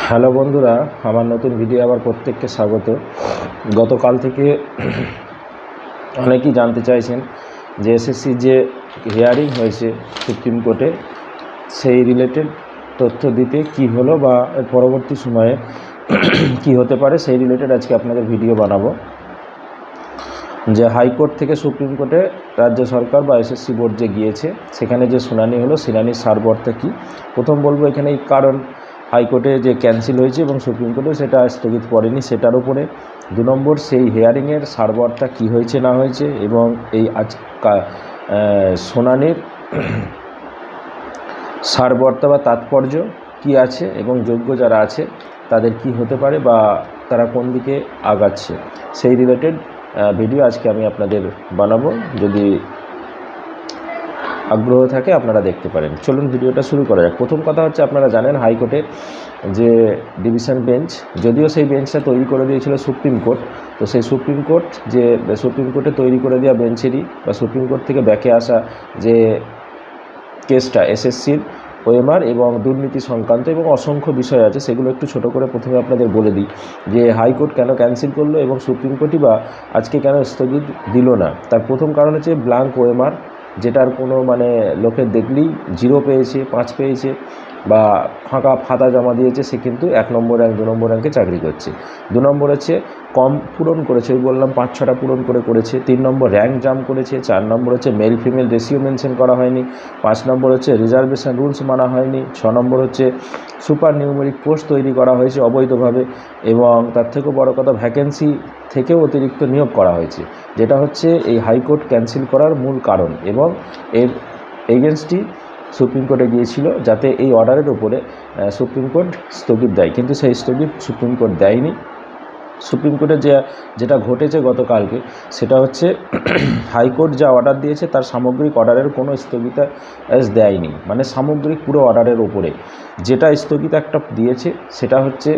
Hello বন্ধুরা, আমার নতুন ভিডিও আবার প্রত্যেককে স্বাগত। গতকাল থেকে অনেকেই জানতে চাইছেন যে এসএসসি যে হিয়ারিং হয়েছে সুপ্রিম কোর্টে, সেই রিলেটেড তথ্য দিতে কি হলো বা এর পরবর্তী সময়ে কি হতে পারে, সেই রিলেটেড আজকে আপনাদের ভিডিও বানাবো। যে হাইকোর্ট থেকে সুপ্রিম কোর্টে রাজ্য সরকার বা এসএসসি বোর্ড যে গিয়েছে, সেখানে যে শুনানি হলো, শুনানির সারবর্তা কী প্রথম বলবো এখানে। কারণ হাইকোর্টে যে ক্যান্সেল হয়েছে এবং সুপ্রিম কোর্টে সেটা স্থগিত করেনি, সেটার উপরে। 2 নম্বর, সেই হিয়ারিংয়ের সারবর্তা কী হয়েছে না হয়েছে, এবং এই আজ শুনানির সারবর্তা বা তাৎপর্য কি আছে, এবং যোগ্য যারা আছে তাদের কি হতে পারে বা তারা কোন দিকে আগাচ্ছে, সেই রিলেটেড ভিডিও আজকে আমি আপনাদের বানাবো। যদি আগ্রহ থাকে আপনারা দেখতে পারেন। চলুন ভিডিওটা শুরু করা যাক। প্রথম কথা হচ্ছে, আপনারা জানেন হাইকোর্টে যে ডিভিশন বেঞ্চ, যদিও সেই বেঞ্চটা তৈরি করে দিয়েছিল সুপ্রিম কোর্ট, তো সেই সুপ্রিম কোর্টে তৈরি করে দেওয়া বেঞ্চেরই বা সুপ্রিম কোর্ট থেকে ব্যাকে আসা যে কেসটা এসএসসির ওএমআর এবং দুর্নীতি সংক্রান্ত এবং অসংখ্য বিষয় আছে, সেগুলো একটু ছোট করে প্রথমে আপনাদের বলে দিই যে হাইকোর্ট কেন ক্যান্সেল করলো এবং সুপ্রিম কোর্টই বা আজকে কেন স্থগিত দিল না। তার প্রথম কারণ হচ্ছে ব্ল্যাঙ্ক ওএমআর, যেটার কোনো লোকের দেখলেই 0 পেয়েছে, 5 পেয়েছে বা ফাঁকা খাতা জমা দিয়েছে, সে কিন্তু 1 নম্বর র্যাঙ্ক 2 নম্বর র্যাঙ্কে চাকরি করছে। 2 নম্বর হচ্ছে কম পূরণ করেছে, ওই বললাম 5-6টা পূরণ করেছে। 3 নম্বর র্যাঙ্ক জাম্প করেছে। 4 নম্বর হচ্ছে মেল ফিমেল রেশিও মেনশন করা হয়নি। 5 নম্বর হচ্ছে রিজার্ভেশন রুলস মানা হয়নি। 6 নম্বর হচ্ছে সুপার নিউমেরিক পোস্ট তৈরি করা হয়েছে অবৈধভাবে, এবং তার থেকেও বড় কথা ভ্যাকেন্সি থেকেও অতিরিক্ত নিয়োগ করা হয়েছে, যেটা হচ্ছে এই হাইকোর্ট ক্যান্সেল করার মূল কারণ। এবং এর এগেনস্টই সুপ্রিম কোর্টে গিয়েছিল যাতে এই অর্ডারের উপরে সুপ্রিম কোর্ট স্থগিত দেয়, কিন্তু সেই স্থগিত সুপ্রিম কোর্ট দেয়নি। সুপ্রিম কোর্টে যেটা ঘটেছে গতকালকে, সেটা হচ্ছে হাইকোর্ট যা অর্ডার দিয়েছে তার সামগ্রিক অর্ডারের কোনো স্থগিতাদেশ দেয়নি, সামগ্রিক পুরো অর্ডারের ওপরে যেটা স্থগিত একটা দিয়েছে সেটা হচ্ছে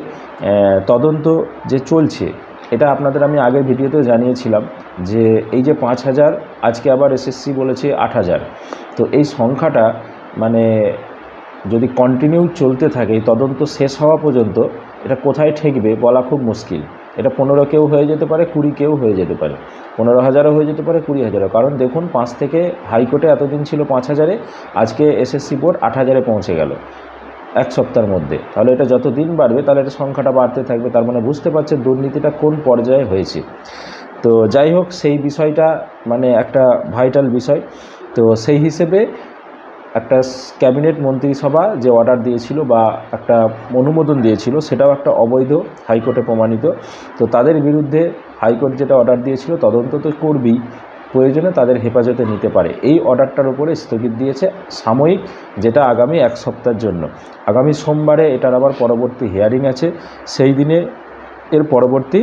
তদন্ত যে চলছে। এটা আপনাদের আমি আগের ভিডিওতেও জানিয়েছিলাম যে এই যে 5,000, আজকে আবার এসএসসি বলেছে 8,000, তো এই সংখ্যাটা যদি কন্টিনিউ চলতে থাকে তদন্ত শেষ হওয়া পর্যন্ত, এটা কোথায় ঠেকবে বলা খুব মুশকিল। এটা 15 কেউ হয়ে যেতে পারে, 20 কেউ হয়ে যেতে পারে, 15,000ও হয়ে যেতে পারে, 20,000ও। কারণ দেখুন, 5 থেকে হাইকোর্টে এতদিন ছিল 5,000-এ, আজকে এসএসসি বোর্ড 8,000-এ পৌঁছে গেল 1 সপ্তাহের মধ্যে। তাহলে এটা যত দিন বাড়বে তাহলে এটা সংখ্যাটা বাড়তে থাকবে। তার বুঝতে পারছেন দুর্নীতিটা কোন পর্যায়ে হয়েছে। তো যাই হোক, সেই বিষয়টা একটা ভাইটাল বিষয়। তো সেই হিসেবে একটা ক্যাবিনেট মন্ত্রিসভা যে অর্ডার দিয়েছিল বা একটা অনুমোদন দিয়েছিল, সেটাও একটা অবৈধ, হাইকোর্টে প্রমাণিত। তো তাদের বিরুদ্ধে হাইকোর্ট যেটা অর্ডার দিয়েছিল, তদন্ত তো করবেই, প্রয়োজনে তাদের হেফাজতে নিতে পারে, এই অর্ডারটার উপরে স্থগিত দিয়েছে সাময়িক, যেটা আগামী 1 সপ্তাহের জন্য। আগামী সোমবারে এটার আবার পরবর্তী হিয়ারিং আছে, সেই দিনে এর পরবর্তী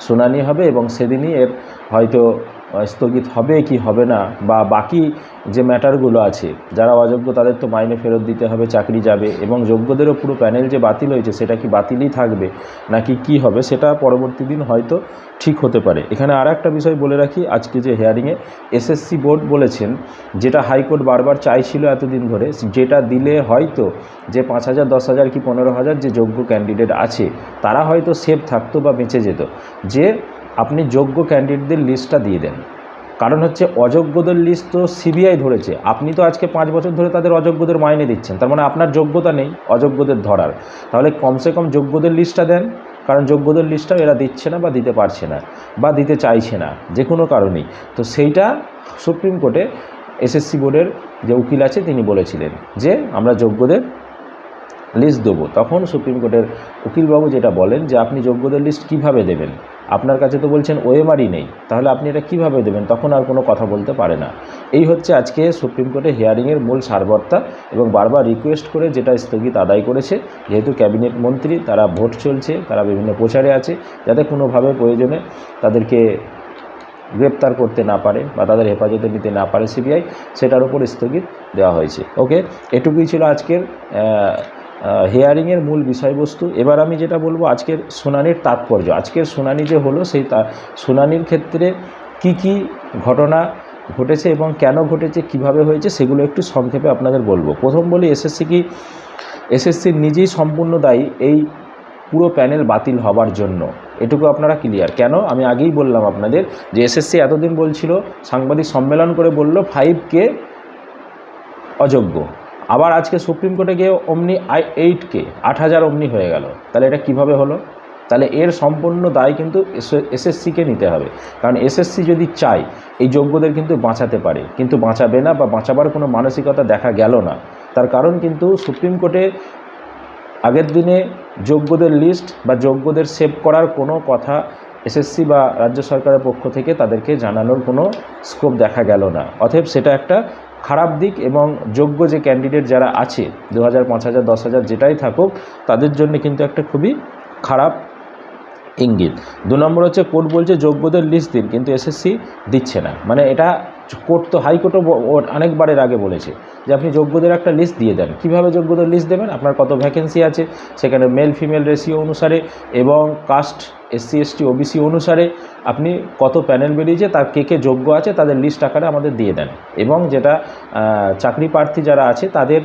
শুনানি হবে এবং সেদিনই এর হয়তো স্থগিত হবে কি হবে না, বা বাকি যে ম্যাটারগুলো আছে, যারা অযোগ্য তাদের তো মাইনে ফেরত দিতে হবে, চাকরি যাবে, এবং যোগ্যদেরও পুরো প্যানেল যে বাতিল হয়েছে সেটা কি বাতিলই থাকবে নাকি কি হবে, সেটা পরবর্তী দিন হয়তো ঠিক হতে পারে। এখানে আর একটা বিষয় বলে রাখি, আজকে যে হিয়ারিংয়ে এসএসসি বোর্ড বলেছেন, যেটা হাইকোর্ট বারবার চাইছিল এতদিন ধরে, যেটা দিলে হয়তো যে 5,000, 10,000 কি 15,000 যে যোগ্য ক্যান্ডিডেট আছে তারা হয়তো সেফ থাকতো বা বেঁচে যেত, যে আপনি যোগ্য ক্যান্ডিডেটদের লিস্টটা দিয়ে দেন। কারণ হচ্ছে অযোগ্যদের লিস্ট তো সিবিআই ধরেছে, আপনি তো আজকে 5 বছর ধরে তাদের অযোগ্যদের মাইনে দিচ্ছেন, তার আপনার যোগ্যতা নেই অযোগ্যদের ধরার। তাহলে কমসে কম যোগ্যদের লিস্টটা দেন, কারণ যোগ্যদের লিস্টটাও এরা দিচ্ছে না বা দিতে পারছে না বা দিতে চাইছে না, যে কোনো কারণেই। তো সেইটা সুপ্রিম কোর্টে এসএসসি বোর্ডের যে উকিল আছে তিনি বলেছিলেন যে আমরা যোগ্যদের লিস্ট দেবো। তখন সুপ্রিম কোর্টের উকিলবাবু যেটা বলেন যে আপনি যোগ্যদের লিস্ট কিভাবে দেবেন, আপনার কাছে তো বলছেন ওএমআরই নেই, তাহলে আপনি এটা কিভাবে দেবেন, তখন আর কোনো কথা বলতে পারে না। এই হচ্ছে আজকে সুপ্রিম কোর্টে হিয়ারিংয়ের মূল সারবর্তা, এবং বারবার রিকোয়েস্ট করে যেটা স্থগিত আদায় করেছে, যেহেতু ক্যাবিনেট মন্ত্রী, তারা ভোট চলছে, তারা বিভিন্ন প্রচারে আছে, যাতে কোনোভাবে প্রয়োজনে তাদেরকে গ্রেপ্তার করতে না পারে বা তাদের হেফাজতে নিতে না পারে সিবিআই, সেটার উপর স্থগিত দেওয়া হয়েছে। ওকে, এটুকুই ছিল আজকের হিয়ারিংয়ের মূল বিষয়বস্তু। এবার আমি যেটা বলবো, আজকের শুনানির তাৎপর্য, আজকের শুনানি যে হলো সেই শুনানির ক্ষেত্রে কি কি ঘটনা ঘটেছে এবং কেন ঘটেছে, কিভাবে হয়েছে, সেগুলো একটু সংক্ষেপে আপনাদের বলবো। প্রথম বলি, এসএসসির নিজেই সম্পূর্ণ দায়ী এই পুরো প্যানেল বাতিল হবার জন্য, এটুকু আপনারা ক্লিয়ার। কেন? আমি আগেই বললাম আপনাদের যে এসএসসি এতদিন বলছিল, সাংবাদিক সম্মেলন করে বলল 5K অযোগ্য, আবার আজকে সুপ্রিম কোর্টে গিয়ে অমনি 8K 8,000 অমনি হয়ে গেল। তাহলে এটা কিভাবে হলো? তাহলে এর সম্পূর্ণ দায় কিন্তু এসএসসিকে নিতে হবে। কারণ এসএসসি যদি চায় এই যোগ্যদের কিন্তু বাঁচাতে পারে, কিন্তু বাঁচাবে না বা বাঁচাবার কোনো মানসিকতা দেখা গেল না। তার কারণ কিন্তু সুপ্রিম কোর্টে আগের দিনে যোগ্যদের লিস্ট বা যোগ্যদের সেভ করার কোনো কথা এসএসসি বা রাজ্য সরকারের পক্ষ থেকে তাদেরকে জানানোর কোনো স্কোপ দেখা গেল না। অতএব সেটা একটা খারাপ দিক, এবং যোগ্য যে ক্যান্ডিডেট যারা আছে 2,000, 5,000, 10,000 যেটাই থাকুক, তাদের জন্য কিন্তু একটা খুবই খারাপ ইঙ্গিত। 2 নম্বর হচ্ছে কোর্ট বলছে যোগ্যদের লিস্ট দিন, কিন্তু এসএসসি দিচ্ছে না। মানে এটা কোর্ট তো হাইকোর্টও অনেকবারের আগে বলেছে যে আপনি যোগ্যদের একটা লিস্ট দিয়ে দেন। কিভাবে যোগ্যদের লিস্ট দেবেন? আপনার কত ভ্যাকেন্সি আছে সেখানে মেল ফিমেল রেশিও অনুসারে এবং কাস্ট SC ST OBC অনুসারে আপনি কত প্যানেল বেরিয়েছে, তার কে যোগ্য আছে তাদের লিস্ট আকারে আমাদের দিয়ে দেন। এবং যেটা চাকরি প্রার্থী যারা আছে তাদের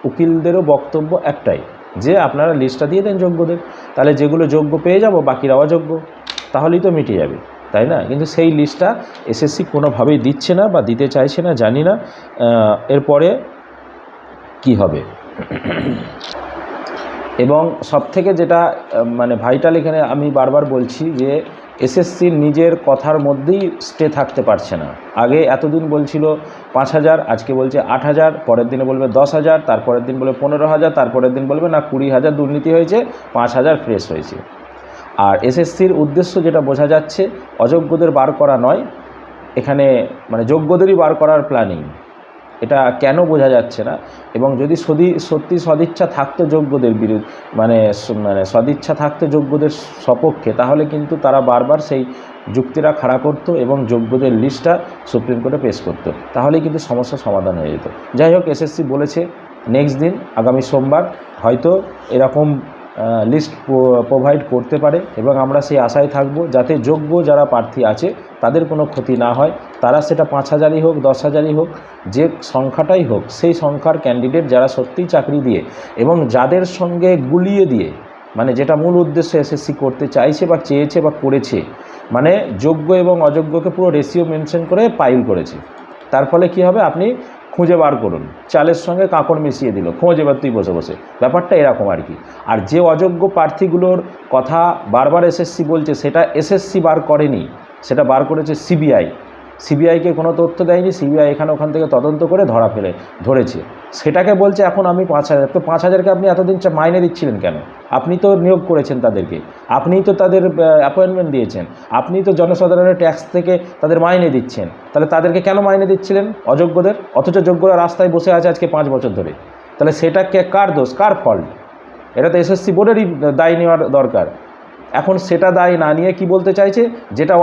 উকিলদেরও বক্তব্য একটাই যে আপনারা লিস্টটা দিয়ে দেন যোগ্যদের, তাহলে যেগুলো যোগ্য পেয়ে যাব, বাকিরা অযোগ্য, তাহলেই তো মিটে যাবে, তাই না? কিন্তু সেই লিস্টটা এসএসসি কোনোভাবেই দিচ্ছে না বা দিতে চাইছে না, জানি না এরপরে কি হবে। এবং সবথেকে যেটা মানে ভাইটাল এখানে আমি বারবার বলছি যে এসএসসির নিজের কথার মধ্যেই স্টে থাকতে পারছে না। আগে এতদিন বলছিল 5,000, আজকে বলছে 8,000, পরের দিনে বলবে 10,000, তারপরের দিন বলবে 15,000, তারপরের দিন বলবে না 20,000 দুর্নীতি হয়েছে, 5,000 ফ্রেশ হয়েছে। আর এসএসসির উদ্দেশ্য যেটা বোঝা যাচ্ছে, অযোগ্যদের বার করা নয়, এখানে মানে যোগ্যদেরই বার করার প্ল্যানিং। এটা কেন বোঝা যাচ্ছে না? এবং যদি সত্যি সদিচ্ছা থাকতো যোগ্যদের বিরুদ্ধে, মানে সদিচ্ছা থাকতো যোগ্যদের সপক্ষে, তাহলে কিন্তু তারা বারবার সেই যুক্তিরা খাড়া করতো এবং যোগ্যদের লিস্টটা সুপ্রিম কোর্টে পেশ করতো, তাহলেই কিন্তু সমস্যার সমাধান হয়ে যেত। যাই হোক, এসএসসি বলেছে নেক্সট দিন আগামী সোমবার হয়তো এরকম লিস্ট প্রোভাইড করতে পারে, এবং আমরা সেই আশায় থাকব যাতে যোগ্য যারা প্রার্থী আছে তাদের কোনো ক্ষতি না হয়। তারা সেটা 5,000ই হোক, 10,000ই হোক, যে সংখ্যাটাই হোক, সেই সংখ্যার ক্যান্ডিডেট যারা সত্যিই চাকরি দিয়ে এবং যাদের সঙ্গে গুলিয়ে দিয়ে, মানে যেটা মূল উদ্দেশ্য এসএসসি করতে চাইছে বা চেয়েছে বা করেছে, মানে যোগ্য এবং অযোগ্যকে পুরো রেশিও মেনশন করে পাইল করেছে। তার ফলে কী হবে? আপনি খুঁজে বার করুন, চালের সঙ্গে কাঁকড় মিশিয়ে দিল, খোঁজ এবার তুই বসে বসে, ব্যাপারটা এরকম আর কি। আর যে অযোগ্য প্রার্থীগুলোর কথা বারবার এসএসসি বলছে, সেটা এসএসসি বার করেনি, সেটা বার করেছে সিবিআই। সিবিআইকে কোনো তথ্য দেয়নি, সিবিআই এখানে ওখান থেকে তদন্ত করে ধরেছে, সেটাকে বলছে এখন আমি 5,000। তো 5,000কে আপনি এতদিন মাইনে দিচ্ছিলেন কেন? আপনি তো নিয়োগ করেছেন তাদেরকে, আপনিই তো তাদের অ্যাপয়েন্টমেন্ট দিয়েছেন, আপনিই তো জনসাধারণের ট্যাক্স থেকে তাদের মাইনে দিচ্ছেন, তাহলে তাদেরকে কেন মাইনে দিচ্ছিলেন অযোগ্যদের? অথচ যোগ্যরা রাস্তায় বসে আছে আজকে 5 বছর ধরে। তাহলে সেটা কার দোষ, কার ফল্ট? এটা তো এসএসসি বোর্ডেরই দায় নেওয়ার দরকার। এখন সেটা দায় না নিয়ে কি বলতে চাইছে, যেটা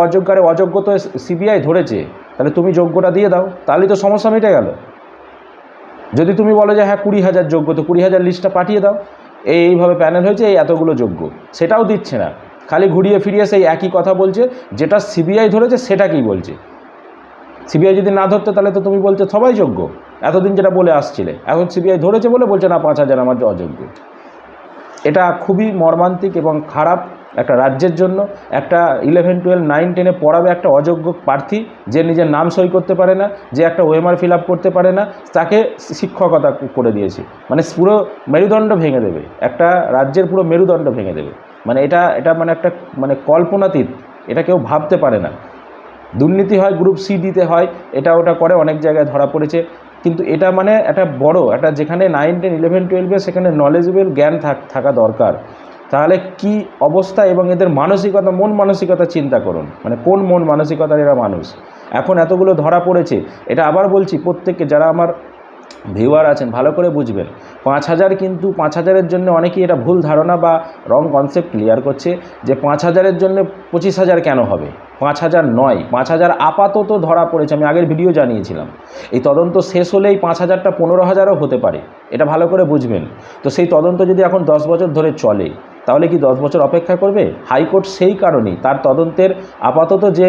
অযোগ্য তো সিবিআই ধরেছে, তাহলে তুমি যোগ্যটা দিয়ে দাও, তাহলেই তো সমস্যা মিটে গেল। যদি তুমি বলো যে হ্যাঁ 20,000 যোগ্য, তো 20,000 লিস্টটা পাঠিয়ে দাও, এইভাবে প্যানেল হয়েছে, এই এতগুলো যোগ্য, সেটাও দিচ্ছে না, খালি ঘুরিয়ে ফিরিয়ে সেই একই কথা বলছে, যেটা সিবিআই ধরেছে সেটাকেই বলছে। সিবিআই যদি না ধরতো তাহলে তো তুমি বলছো সবাই যোগ্য, এতদিন যেটা বলে আসছিলে, এখন সিবিআই ধরেছে বলে বলছে না 5,000 আমার অযোগ্য। এটা খুবই মর্মান্তিক এবং খারাপ একটা রাজ্যের জন্য। একটা 11, 12, 9, 10-এ পড়াবে একটা অযোগ্য প্রার্থী, যে নিজের নাম সই করতে পারে না, যে একটা ওএমআর ফিল আপ করতে পারে না, তাকে শিক্ষকতা করে দিয়েছে। মানে পুরো মেরুদণ্ড ভেঙে দেবে, একটা রাজ্যের পুরো মেরুদণ্ড ভেঙে দেবে। মানে এটা মানে একটা মানে কল্পনাতীত, এটা কেউ ভাবতে পারে না। দুর্নীতি হয়, গ্রুপ সি দিতে হয়, এটা ওটা করে অনেক জায়গায় ধরা পড়েছে, কিন্তু এটা মানে একটা বড় একটা, যেখানে 9, 10, 11, 12-এ সেখানে নলেজেবল জ্ঞান থাকা দরকার। তাহলে কি অবস্থা, এবং এদের মানসিকতা, মন মানসিকতা চিন্তা করুন, মানে কোন মন মানসিকতার এরা মানুষ। এখন এতগুলো ধরা পড়েছে, এটা আবার বলছি প্রত্যেককে, যারা আমার ভিউয়ার আছেন ভালো করে বুঝবেন, 5,000 কিন্তু 5,000-এর জন্য অনেকেই এটা ভুল ধারণা বা রং কনসেপ্ট ক্লিয়ার করছে যে 5,000-এর জন্য 25,000 কেন হবে। 5,000 নয়, 5,000 আপাতত ধরা পড়েছে, আমি আগের ভিডিও জানিয়েছিলাম। এই তদন্ত শেষ হলেই 5,000টা 15,000-ও হতে পারে, এটা ভালো করে বুঝবেন। তো সেই তদন্ত যদি এখন 10 বছর ধরে চলে, তাহলে কি 10 বছর অপেক্ষা করবে হাইকোর্ট? সেই কারণেই তার তদন্তের আপাতত যে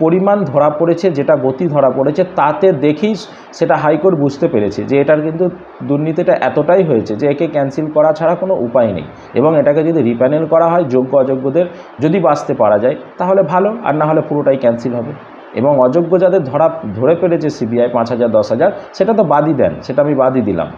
পরিমাণ ধরা পড়েছে, যেটা গতি ধরা পড়েছে, তাতে দেখেই সেটা হাইকোর্ট বুঝতে পেরেছে যে এটার কিন্তু দুর্নীতিটা এতটাই হয়েছে যে একে ক্যান্সেল করা ছাড়া কোনো উপায় নেই, এবং এটাকে যদি রিপ্যানেল করা হয়, যোগ্য অযোগ্যদের যদি বাঁচতে পারা যায় তাহলে ভালো, আর না হলে পুরোটাই ক্যান্সেল হবে। এবং অযোগ্য যাদের ধরে পেরেছে সিবিআই 5,000 10,000, সেটা তো বাদই দেন, সেটা আমি বাদই দিলাম।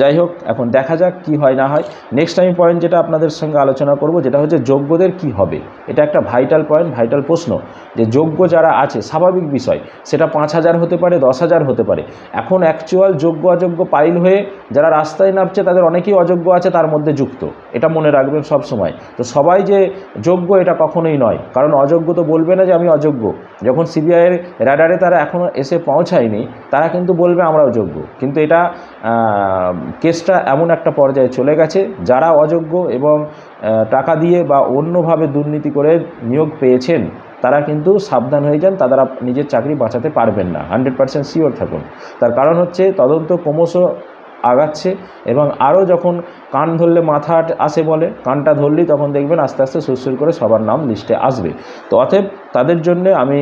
যাই হোক, এখন দেখা যাক কি হয় না হয়। নেক্সট আমি পয়েন্ট যেটা আপনাদের সঙ্গে আলোচনা করব, যেটা হচ্ছে যোগ্যদের কি হবে। এটা একটা ভাইটাল পয়েন্ট, ভাইটাল প্রশ্ন, যে যোগ্য যারা আছে, স্বাভাবিক বিষয়, সেটা 5,000 হতে পারে, 10,000 হতে পারে। এখন অ্যাকচুয়াল যোগ্য অযোগ্য পাইল হয়ে যারা রাস্তায় নামছে তাদের অনেকেই অযোগ্য আছে তার মধ্যে যুক্ত, এটা মনে রাখবেন সব সময়। তো সবাই যে যোগ্য এটা কখনোই নয়, কারণ অযোগ্য তো বলবে না যে আমি অযোগ্য। যখন সিবিআইয়ের র্যাডারে তারা এখনও এসে পৌঁছায়নি, তারা কিন্তু বলবে আমরাও যোগ্য। কিন্তু এটা কেসটা এমন একটা পর্যায়ে চলে গেছে, যারা অযোগ্য এবং টাকা দিয়ে বা অন্যভাবে দুর্নীতি করে নিয়োগ পেয়েছেন, তারা কিন্তু সাবধান হয়ে যান, তারা নিজের চাকরি বাঁচাতে পারবেন না, 100% শিওর থাকুন। তার কারণ হচ্ছে তদন্ত ক্রমশ আগাচ্ছে, এবং আরও যখন কান ধরলে মাথা আসে বলে, কানটা ধরলেই তখন দেখবেন আস্তে আস্তে সুরসুর করে সবার নাম লিস্টে আসবে। তো অতএব তাদের জন্য আমি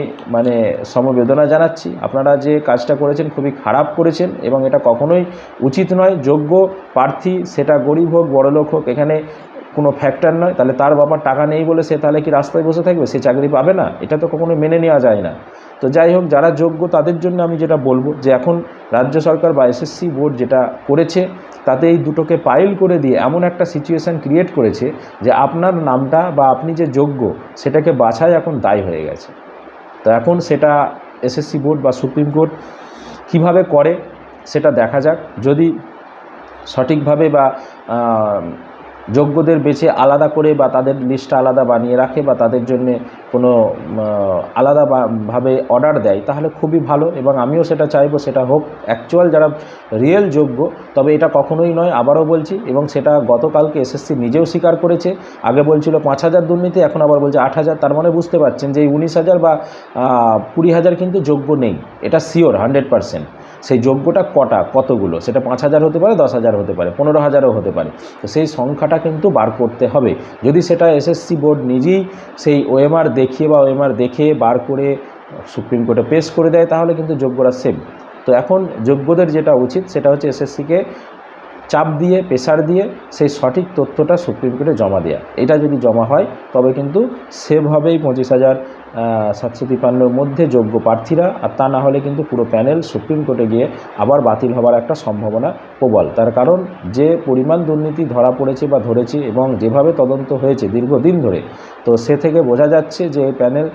সমবেদনা জানাচ্ছি। আপনারা যে কাজটা করেছেন খুবই খারাপ করেছেন, এবং এটা কখনোই উচিত নয়। যোগ্য প্রার্থী, সেটা গরিব হোক বড়লোক হোক, এখানে কোনো ফ্যাক্টর নয়। তাহলে তার বাবার টাকা নেই বলে সে তাহলে কি রাস্তায় বসে থাকবে, সে চাকরি পাবে না? এটা তো কখনো মেনে নেওয়া যায় না। তো যাই হোক, যারা যোগ্য তাদের জন্য আমি যেটা বলবো, যে এখন রাজ্য সরকার বা এসএসসি বোর্ড যেটা করেছে, তাতে এই দুটোকে পাইল করে দিয়ে এমন একটা সিচুয়েশান ক্রিয়েট করেছে যে আপনার নামটা বা আপনি যে যোগ্য সেটাকে বাছাই এখন দায় হয়ে গেছে। তো এখন সেটা এসএসসি বোর্ড বা সুপ্রিম কোর্ট কীভাবে করে সেটা দেখা যাক। যদি সঠিকভাবে বা যোগ্যদের বেছে আলাদা করে বা তাদের লিস্টটা আলাদা বানিয়ে রাখে বা তাদের জন্যে কোনো আলাদাভাবে অর্ডার দেয়, তাহলে খুবই ভালো, এবং আমিও সেটা চাইবো সেটা হোক অ্যাকচুয়াল যারা রিয়েল যোগ্য। তবে এটা কখনোই নয়, আবারও বলছি, এবং সেটা গতকালকে এসএসসি নিজেও স্বীকার করেছে। আগে বলছিল 5,000 দুর্নীতি, এখন আবার বলছে 8,000। তার মানে বুঝতে পারছেন যে এই 19,000 বা 20,000 কিন্তু যোগ্য নেই, এটা শিওর 100%। সেই যোগ্যটা কতগুলো, সেটা 5,000 হতে পারে, 10,000 হতে পারে, 15,000ও হতে পারে। তো সেই সংখ্যাটা কিন্তু বার করতে হবে। যদি সেটা এসএসসি বোর্ড নিজেই সেই ওএমআর দেখিয়ে বা ওএমআর দেখে বার করে সুপ্রিম কোর্টে পেশ করে দেয়, তাহলে কিন্তু যোগ্যরা সেভ। তো এখন যোগ্যদের যেটা উচিত সেটা হচ্ছে এসএসসিকে চাপ দিয়ে, প্রেশার দিয়ে সেই সঠিক তথ্যটা সুপ্রিম কোর্টে জমা দেওয়া। এটা যদি জমা হয় তবে কিন্তু সেভ হবেই 25,753-র মধ্যে যোগ্য প্রার্থীরা, আর তা না হলে কিন্তু পুরো প্যানেল সুপ্রিম কোর্টে গিয়ে আবার বাতিল হওয়ার একটা সম্ভাবনা প্রবল। তার কারণ যে পরিমাণ দুর্নীতি ধরা পড়েছে বা ধরেছে, এবং যেভাবে তদন্ত হয়েছে দীর্ঘদিন ধরে, তো সে থেকে বোঝা যাচ্ছে যে এই প্যানেল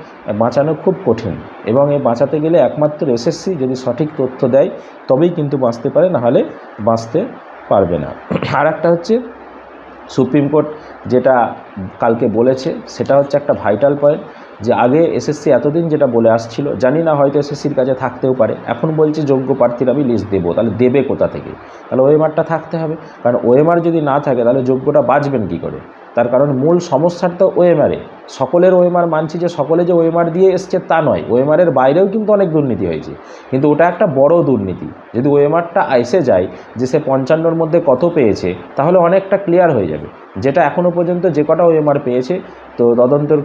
বাঁচানো খুব কঠিন, এবং এই বাঁচাতে গেলে একমাত্র এসএসসি যদি সঠিক তথ্য দেয় তবেই কিন্তু বাঁচতে পারে, নাহলে বাঁচতে পারবে না। আর একটা হচ্ছে সুপ্রিম কোর্ট যেটা কালকে বলেছে, সেটা হচ্ছে একটা ভাইটাল পয়েন্ট, যে আগে এসএসসি এতদিন যেটা বলে আসছিল, জানি না হয়তো এসএসসির কাছে থাকতেও পারে, এখন বলছে যোগ্য প্রার্থীর আমি লিস্ট দেবো। তাহলে দেবে কোথা থেকে? তাহলে ওএমআরটা থাকতে হবে, কারণ ওএমআর যদি না থাকে তাহলে যোগ্যটা বাঁচবেন কী করে? তার কারণ মূল সমস্যার তো ওএমআরে। সকলের ওএমআর মানছি, যে সকলে যে ওএমআর দিয়ে এসছে তা নয়, ওএমআরের বাইরেও কিন্তু অনেক দুর্নীতি হয়েছে, কিন্তু ওটা একটা বড় দুর্নীতি। যদি ওএমআরটা এসে যায় যে সে 55-র মধ্যে কত পেয়েছে, তাহলে অনেকটা ক্লিয়ার হয়ে যাবে। যেটা এখনও পর্যন্ত যে কটা ওএমআর পেয়েছে, তো তদন্তের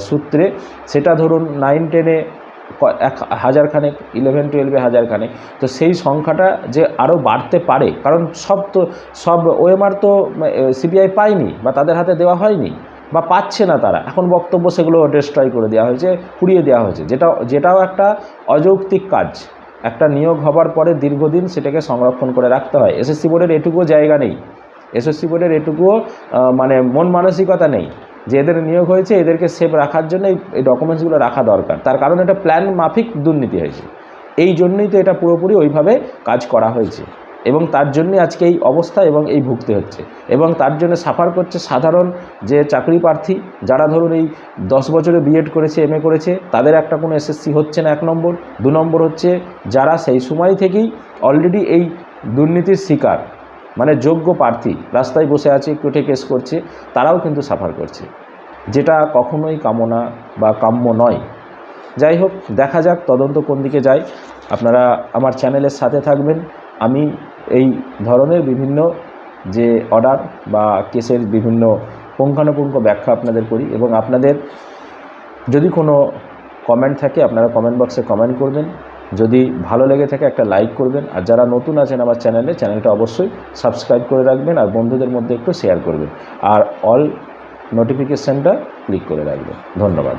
সূত্রে সেটা ধরুন 9-10-এ 1,000 খানেক, 11-12-এ 1,000 খানেক, তো সেই সংখ্যাটা যে আরও বাড়তে পারে, কারণ সব ওএমআর তো সিবিআই পায়নি বা তাদের হাতে দেওয়া হয়নি বা পাচ্ছে না তারা। এখন বক্তব্য সেগুলো ডিস্ট্রয় করে দেওয়া হয়েছে, পুড়িয়ে দেওয়া হয়েছে, যেটাও একটা অযৌক্তিক কাজ। একটা নিয়োগ হবার পরে দীর্ঘদিন সেটাকে সংরক্ষণ করে রাখতে হয়। এসএসসি বোর্ডের এটুকুও জায়গা নেই, এসএসসি বোর্ডের এটুকুও মন মানসিকতা নেই যে এদের নিয়োগ হয়েছে, এদেরকে সেভ রাখার জন্য এই ডকুমেন্টসগুলো রাখা দরকার। তার কারণ এটা প্ল্যান মাফিক দুর্নীতি হয়েছে, এই জন্যই তো এটা পুরোপুরি ওইভাবে কাজ করা হয়েছে, এবং তার জন্যই আজকে এই অবস্থা এবং এই ভুগতে হচ্ছে। এবং তার জন্য সাফার করছে সাধারণ যে চাকরি প্রার্থী, যারা ধরুন এই 10 বছরে বিএড করেছে, এমএ করেছে, তাদের একটা কোনো এসএসসি হচ্ছে না, 1 নম্বর। 2 নম্বর হচ্ছে যারা সেই সময় থেকেই অলরেডি এই দুর্নীতির শিকার, মানে যোগ্য প্রার্থী রাস্তায় বসে আছে, কোর্টে কেস করছে, তারাও কিন্তু সাফার করছে, যেটা কখনোই কামনা বা কাম্য নয়। যাই হোক, দেখা যাক তদন্ত কোন দিকে যায়। আপনারা আমার চ্যানেলের সাথে থাকবেন। আমি এই ধরনের বিভিন্ন যে অর্ডার বা কেসের বিভিন্ন পুঙ্খানুপুঙ্খ ব্যাখ্যা আপনাদের করি, এবং আপনাদের যদি কোনো কমেন্ট থাকে আপনারা কমেন্ট বক্সে কমেন্ট করবেন, যদি ভালো লেগে থাকে একটা লাইক করবেন, আর যারা নতুন আছেন আমার চ্যানেলটা অবশ্যই সাবস্ক্রাইব করে রাখবেন আর বন্ধুদের মধ্যে একটু শেয়ার করবেন আর অল নোটিফিকেশানটা ক্লিক করে রাখবেন। ধন্যবাদ।